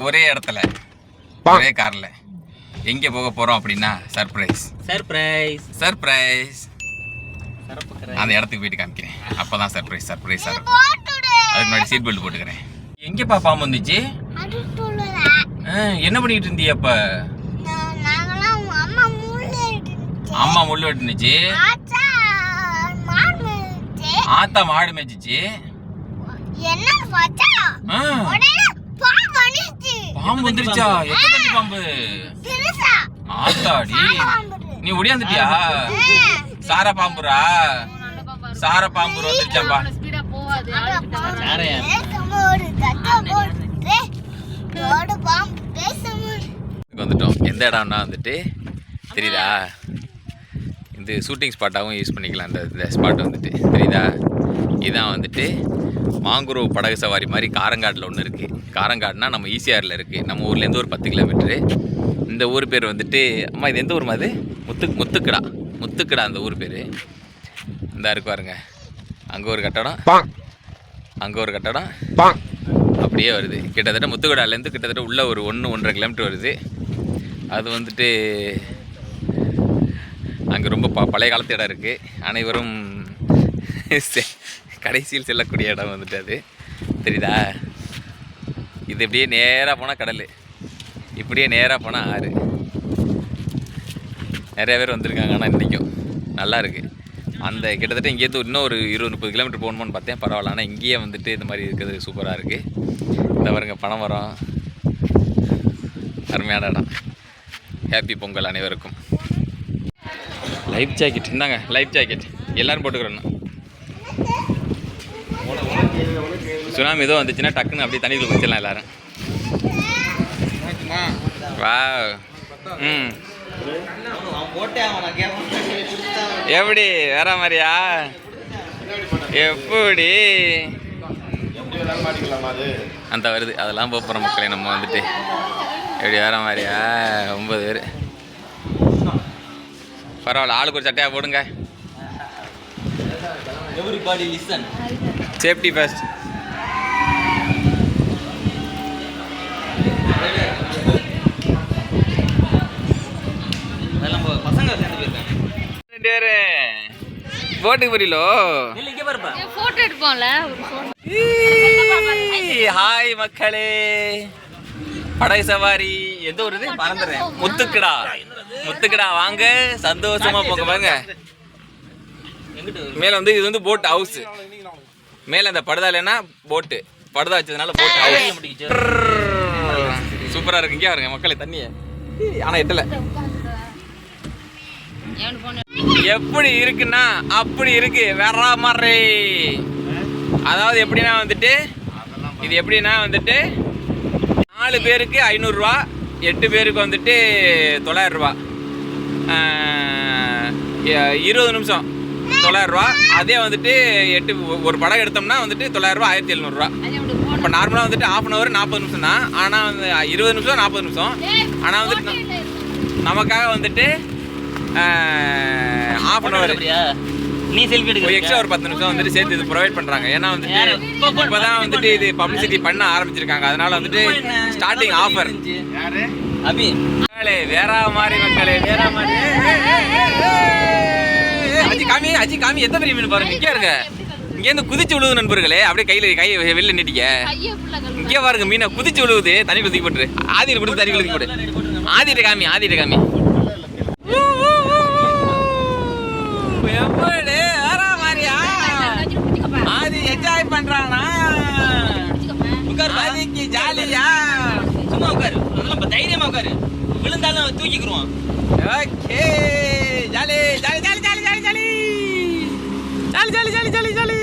ஒரே இடத்துல ஒரே கார்ல எங்கே போக போறோம் அப்படின்னா சர்ப்ரைஸ் சர்ப்ரைஸ் சர்ப்ரைஸ். அந்த இடத்துக்கு போயிட்டு காமிக்கிறேன். அப்பதான் சர்ப்ரைஸ் சர்ப்ரைஸா இருக்கும். அதுக்கு முன்னாடி சீட் பெல்ட் போட்டுக்கிறேன். எங்கப்பா பாம்பு வந்துச்சு? என்ன பண்ணிட்டு இருந்தீ அப்ப? அம்மா முள்ளு வெட்டுனுச்சு. ஆத்தா மாடு மேய்ச்சிச்சு. பாம்பு வந்துருச்சா? எத்தனை பாம்பு? ஆத்தாடி நீ ஒடியாந்துட்டியா? சார பாம்புரா? சார பாம்பு வந்துருச்சாப்பா. வந்துட்டோம். எந்த இடம்னா வந்துட்டு தெரியுதா? இந்த ஷூட்டிங் ஸ்பாட்டாகவும் யூஸ் பண்ணிக்கலாம். இந்த ஸ்பாட் வந்துட்டு தெரியுதா? இதான் வந்துட்டு மாங்குரோவ் படகு சவாரி மாதிரி காரங்காட்டில் ஒன்று இருக்குது. காரங்காடுனா நம்ம ஈசிஆரில் இருக்குது. நம்ம ஊர்லேருந்து ஒரு 10 கிலோமீட்டரு. இந்த ஊர் பேர் வந்துட்டு அம்மா இது எந்த ஊர் மாதிரி? முத்துக்கடா. முத்துக்கடா அந்த ஊர் பேர். இந்த இருக்கு பாருங்க. அங்கே ஒரு கட்டடம், அங்கே ஒரு கட்டடம், அப்படியே வருது. கிட்டத்தட்ட முத்துக்கடாலேருந்து கிட்டத்தட்ட உள்ள ஒரு 1-1.5 கிலோமீட்டர் வருது. அது வந்துட்டு அங்கே ரொம்ப பழைய காலத்து இடம் இருக்குது. அனைவரும் கடைசியில் செல்லக்கூடிய இடம் வந்துட்டு அது தெரியுதா? இது இப்படியே நேராக போனால் கடல், இப்படியே நேராக போனால் ஆறு. நிறைய பேர் வந்திருக்காங்க. ஆனால் இன்றைக்கும் நல்லா இருக்குது. அந்த கிட்டத்தட்ட இங்கேருந்து இன்னும் ஒரு 20-30 கிலோமீட்டர் போகணுமான்னு பார்த்தேன். பரவாயில்ல. ஆனால் இங்கேயே வந்துட்டு இந்த மாதிரி இருக்கிறது சூப்பராக இருக்குது. இந்த பாருங்க பனைமரம், அருமையான இடம். ஹாப்பி பொங்கல் அனைவருக்கும். லைஃப் ஜாக்கெட் இருந்தாங்க. லைஃப் ஜாக்கெட் எல்லோரும் போட்டுக்கிறோம். சுனாமி ஏதோ வந்துச்சுன்னா டக்குன்னு அப்படியே தண்ணிக்குள்ள குதிச்சிடலாம் எல்லாரும். வா. எப்படி வேற மாதிரியா? எப்படி அந்த வருது அதெல்லாம் போகிற மக்களே. நம்ம வந்துட்டு எப்படி வேற மாதிரியா? 9 பேர். பரவாயில்ல. ஆளுக்கு ஒரு சட்டையாக போடுங்க. Safety first. போட்டுக்கு புரியலோ. ஹாய் மக்களே. படகு சவாரி எந்த ஒரு இது மறந்துடுறேன். முத்துக்கடா. முத்துக்கடா வாங்க, சந்தோஷமா போங்க. பாருங்க மேல வந்து இது வந்து போட் ஹவுஸ். மேல அந்த படுதா இல்லைன்னா போட்டு படுதா வச்சதுனால போட் ஹவுஸ். சூப்பரா இருக்கு. இங்கே பாருங்க மக்களே தண்ணிய. ஆனா எட்டல எப்படி இருக்குன்னா அப்படி இருக்கு வேற மாதிரி. அதாவது எப்படின்னா வந்துட்டு இது எப்படின்னா வந்துட்டு 4 பேருக்கு 500 ரூபா, 8 பேருக்கு வந்துட்டு 900 ரூபா, 20 நிமிஷம் 900 ரூபா. அதே வந்துட்டு ஒரு படம் எடுத்தோம்னா வந்துட்டு 900 ரூபா 1700 ரூபா. இப்போ நார்மலாக வந்துட்டு 1/2 hour 40 நிமிஷம் தான். ஆனால் வந்து 20 நிமிஷம் 40 நிமிஷம். ஆனால் வந்துட்டு நமக்காக வந்துட்டு 1/2 hour நீ செல்ஃபி எடுக்க எக்ஸ்ட்ரா ஒரு 10 நிமிஷம் வந்துட்டு சேர்த்து இது ப்ரொவைட் பண்ணுறாங்க. ஏன்னா வந்துட்டு இப்போதான் வந்துட்டு இது பப்ளிசிட்டி பண்ண ஆரம்பிச்சிருக்காங்க. அதனால வந்துட்டு ஸ்டார்டிங் ஆஃபர். அபி வேற மாதிரி மக்களே வேற மாதிரி. அஜி காமி எத்தனை பெரிய மீன் பாருங்க. இங்கே இருங்க. இங்கேருந்து குதிச்சு விழுவுது நண்பர்களே. அப்படியே கை வெளில நீட்டிக்க. இங்கே பாருங்க மீனை குதிச்சு விழுவுது. தண்ணி தூக்கி போட்டுரு. ஆதிட்டு கொடுத்து தண்ணி தூக்கி போட்டு. ஆதிட்ட காமி. எப்படி வேற மாதிரியா? ஆதி என்ஜாய் பண்றானா? ஆதிக்கு ஜாலியா? சும்மா உட்காரு. அதெல்லாம் தைரியமா உட்காரு. விழுந்தாலும் தூக்கிக்குருவான். Okay. Jolly jolly jolly jolly jolly jolly jolly jolly jolly jolly jolly.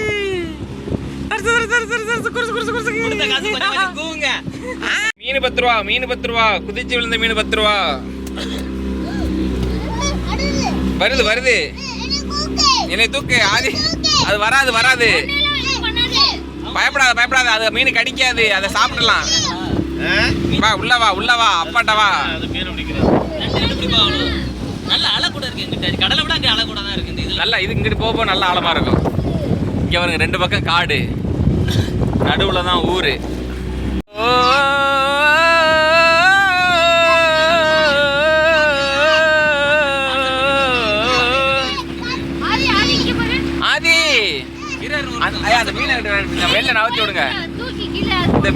மீன் 10 ரூபா. மீன் 10 ரூபா. குதிச்சு விழுந்த மீன் 10 ரூபா. வருது. என்னை தூக்கு. ஆதி அது வராது. பயப்படாத. அது மீன் கடிக்காது. அதை சாப்பிடலாம். வா உள்ள வா அப்பாட்ட வா. நல்ல அலை கூட இருக்கு. கடலை விட அங்கே அலை கூட தான் இருக்கு. நல்லா இது இங்கிட்டு போக நல்ல ஆழமா இருக்கும். இங்கே பாருங்க 2 பக்கம் காடு, நடுவில் தான் ஊர்.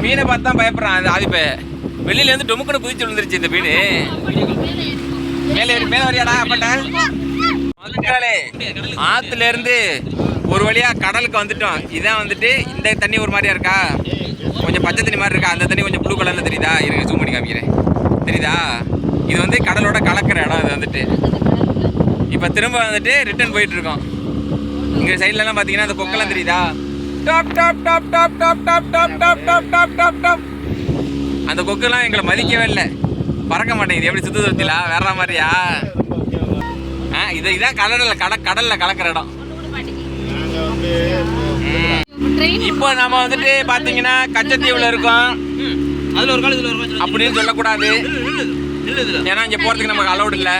மீனை பார்த்து தான் பயப்படுறான். அது இப்போ வெளியிலேருந்து டொமுக்குன்னு குதிச்சு விழுந்துருச்சு இந்த மீன். மேலே வரியாடா அப்பட்ட ஆற்றுல இருந்து ஒரு வழியாக கடலுக்கு வந்துட்டோம். இதான் வந்துட்டு இந்த தண்ணி ஒரு மாதிரியா இருக்கா, கொஞ்சம் பச்சை தண்ணி மாதிரி இருக்கா. அந்த தண்ணி கொஞ்சம் ப்ளூ கலரில் தெரியுதா? இருங்க ஜூம் பண்ணி காமிக்கிறேன். தெரியுதா? இது வந்து கடலோட கலக்கிற இடம். இது வந்துட்டு இப்போ திரும்ப வந்துட்டு ரிட்டர்ன் போயிட்டுருக்கோம். இங்கே சைட்லலாம் பார்த்தீங்கன்னா அந்த கொக்கெல்லாம் தெரியுதா? Top top top top top top top top top top top top. அந்த கொக்கெல்லாம் எங்களை மதிக்கவே இல்லை, பறக்க மாட்டேங்குது. எப்படி சுற்று சுற்றிலா வேற மாதிரியா? இதான் கடலில் கலக்கிற இடம். இப்போ நம்ம வந்துட்டு பார்த்தீங்கன்னா கச்சத்தீவில் இருக்கோம். அதுல ஒரு கால் இதுல ஒரு கால் அப்படின்னு சொல்லக்கூடாது, ஏன்னா இங்கே போகிறதுக்கு நமக்கு அலௌட் இல்லை.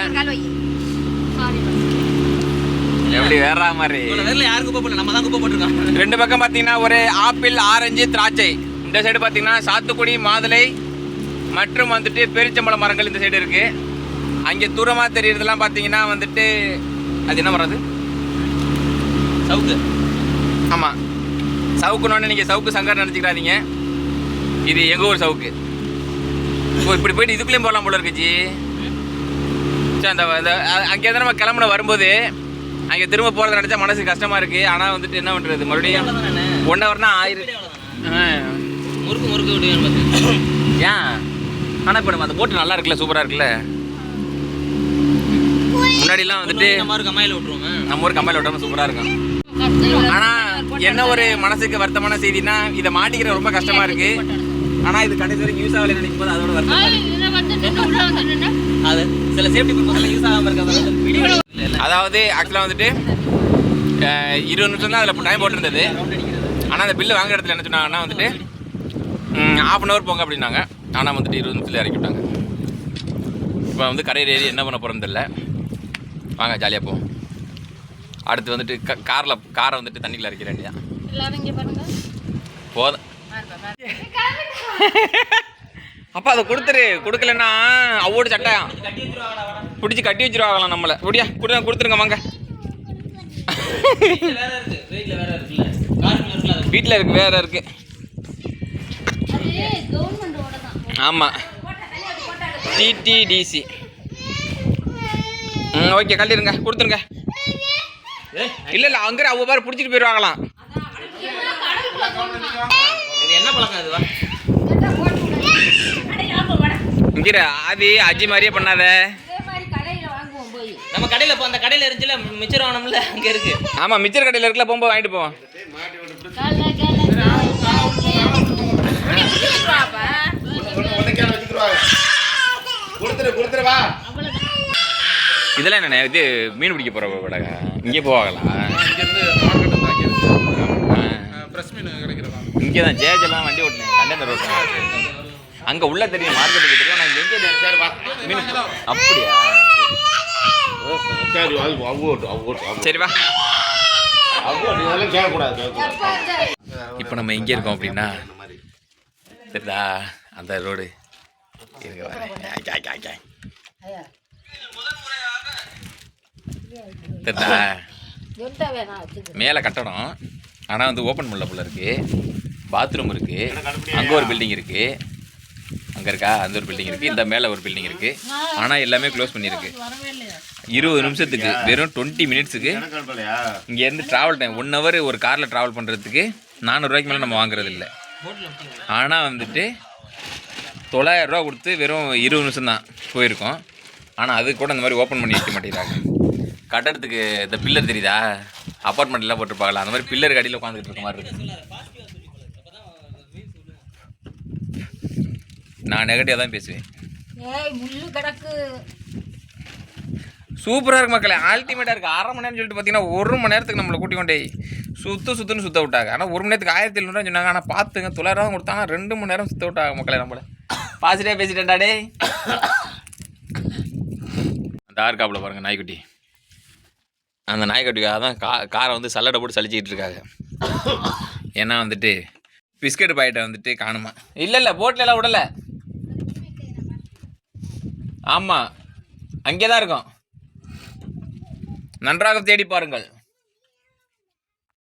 எப்படி வேற மாதிரி யாரும் குப்பை போடல, நம்ம தான் குப்பை போட்டுருக்கோம். ரெண்டு பக்கம் பார்த்தீங்கன்னா ஒரு ஆப்பிள், ஆரஞ்சு, திராட்சை. இந்த சைடு பார்த்தீங்கன்னா சாத்துக்குடி, மாதுளை மற்றும் வந்துட்டு பேரிச்சம்பழம் மரங்கள் இந்த சைடு இருக்கு. அங்கே தூரமாக தெரியறதெல்லாம் பார்த்தீங்கன்னா வந்துட்டு அது என்ன மரம்? அது சவுக்கு. ஆமாம், சவுக்குன்னு நீங்கள் சவுக்கு சங்கர் நினச்சிக்கிறாதீங்க. இது எங்கள் ஊர் சவுக்கு. இப்படி போயிட்டு இதுக்குள்ளேயும் போகலாம் போல இருக்குச்சு. சரி, அந்த அங்கே தான் நம்ம கிளம்புன வரும்போது அங்கே திரும்ப போகிறத நினச்சா மனசு கஷ்டமாக இருக்குது. ஆனால் வந்துட்டு என்ன பண்ணுறது, மறுபடியும் 1 ஹவர்னா ஆயிரம் முறுக்கு விடுவேன். ஏன்? ஆனால் இப்போ நம்ம அந்த போட்டு நல்லா இருக்குல்ல, சூப்பராக இருக்குல்ல. முன்னாடிலாம் வந்துட்டு நம்ம ஊர் கம்மாயில் விட்டாமல் சூப்பராக இருக்கும். ஆனால் என்ன ஒரு மனசுக்கு வருத்தமான செய்தினா, இதை மாட்டிக்கிற ரொம்ப கஷ்டமாக இருக்குது. ஆனால் இது கடைசி வரைக்கும் யூஸ் ஆகலை நினைக்கும் போது அதோட வருத்தம். அது சில சேஃப்டி பர்பஸ்ல யூஸ் ஆகாமல் இருக்காது. அதாவது ஆக்சுவலாக வந்துட்டு 20 நிமிஷம் தான் அதில் டைம் போட்டிருந்தது. ஆனால் அந்த பில்லு வாங்குற இடத்துல என்ன சொன்னாங்கன்னா வந்துட்டு 1/2 hour போங்க அப்படின்னாங்க. ஆனால் வந்துட்டு 20 நிமிஷத்தில் இறக்கி விட்டாங்க. இப்போ வந்து கரையில் ஏறி என்ன பண்ண போகிறோன்னு தெரியல. வாங்க ஜாலியாக போவோம். அடுத்து வந்துட்டு காரை வந்துட்டு தண்ணியில் இறக்கிற வேண்டியதான். போதும் அப்பா அதை கொடுக்கலன்னா அவோடு சட்டையாம் பிடிச்சி கட்டி வச்சிருவாங்களாம் நம்மளை. அப்படியா கொடுத்துருங்க வாங்க. வீட்டில் இருக்கு, வேற இருக்கு. ஆமாம், டிடிடிசி. ஓகே, கட்டிடுங்க, கொடுத்துருங்க. இல்லை அங்கே அவங்க பேர் பிடிச்சிட்டு போயிடுவாங்களாம். என்ன பழக்கம் அதுவா? இங்கிற அது அஜி மாதிரியே பண்ணாத. நம்ம கடையில போ, அந்த கடையில இருந்துச்சுல மிச்சர் வாங்கணும்ல, அங்க இருக்கு. ஆமா, மிச்சர் கடையில இருக்குல, போகும்போது வாங்கிட்டு போவோம். இதெல்லாம் என்ன இது மீன் பிடிக்க போற படகா? இங்கே போவாங்களா? இங்கே தான் ஜேஜெல்லாம் வண்டி ஓட்டினேன் கண்டெய்னர் ரோட். அங்கே உள்ள தெரியும், மார்க்கெட்டுக்கு தெரியும். நான் எங்கே மீன் அப்படியா? சரி வா. இப்போ நம்ம எங்கே இருக்கோம் அப்படின்னா தெரியுதா அந்த ரோடு தெரியுதா? மேலே கட்டடம், ஆனால் வந்து ஓப்பன் பண்ணல போல இருக்கு. பாத்ரூம் இருக்கு, அங்கே ஒரு பில்டிங் இருக்கு, அங்கே இருக்கா அந்த ஒரு பில்டிங் இருக்குது, இந்த மேலே ஒரு பில்டிங் இருக்குது. ஆனால் எல்லாமே க்ளோஸ் பண்ணியிருக்கு. 20 நிமிஷத்துக்கு வெறும் 20 மினிட்ஸுக்கு இங்கேருந்து ட்ராவல் டைம் 1 hour ஒரு காரில் ட்ராவல் பண்ணுறதுக்கு 400 ரூபாய்க்கு மேலே நம்ம வாங்குறது இல்லை. ஆனால் வந்துட்டு 900 ரூபா கொடுத்து வெறும் 20 நிமிஷம் தான் போயிருக்கோம். ஆனால் அது கூட இந்த மாதிரி ஓப்பன் பண்ணி வைக்க மாட்டேங்கிறாங்க. கட்டடத்துக்கு இந்த பில்லர் தெரியுதா, அப்பார்ட்மெண்ட்லாம் போட்டிருப்பாங்களா, அந்த மாதிரி பில்லர் கடியில் உட்காந்துக்கிட்டு இருக்க மாதிரி இருக்குது. நான் நெகட்டிவாக தான் பேசுவேன். சூப்பராக இருக்கு மக்களே, அல்டிமேட்டாக இருக்குது. 1/2 மணி நேரம் சொல்லிட்டு பார்த்தீங்கன்னா 1 மணி நேரத்துக்கு நம்மளை கூட்டி கொண்டே சுற்றுன்னு சுற்ற விட்டாங்க. ஆனால் 1 மணி நேரத்துக்கு 1700 சொன்னாங்க. ஆனால் பார்த்துங்க 900 ரூபா கொடுத்தாங்க, 2 மணி நேரம் சுற்ற விட்டாங்க மக்களே. நம்மளை பாசிட்டிவாக பேசிட்டேன்டாடே. அந்த ஆர்காப்பில் பாருங்கள் நாய்க்குட்டி. அந்த நாய்க்குட்டிக்காக தான் காரை வந்து சல்லடை போட்டு சளிச்சிக்கிட்டு இருக்காங்க. ஏன்னா வந்துட்டு பிஸ்கட் பாக்கெட்டை வந்துட்டு காணுமா. இல்லை போட்லாம் விடலை. ஆமாம், அங்கே தான் இருக்கும். நன்றாக தேடி பாருங்கள்.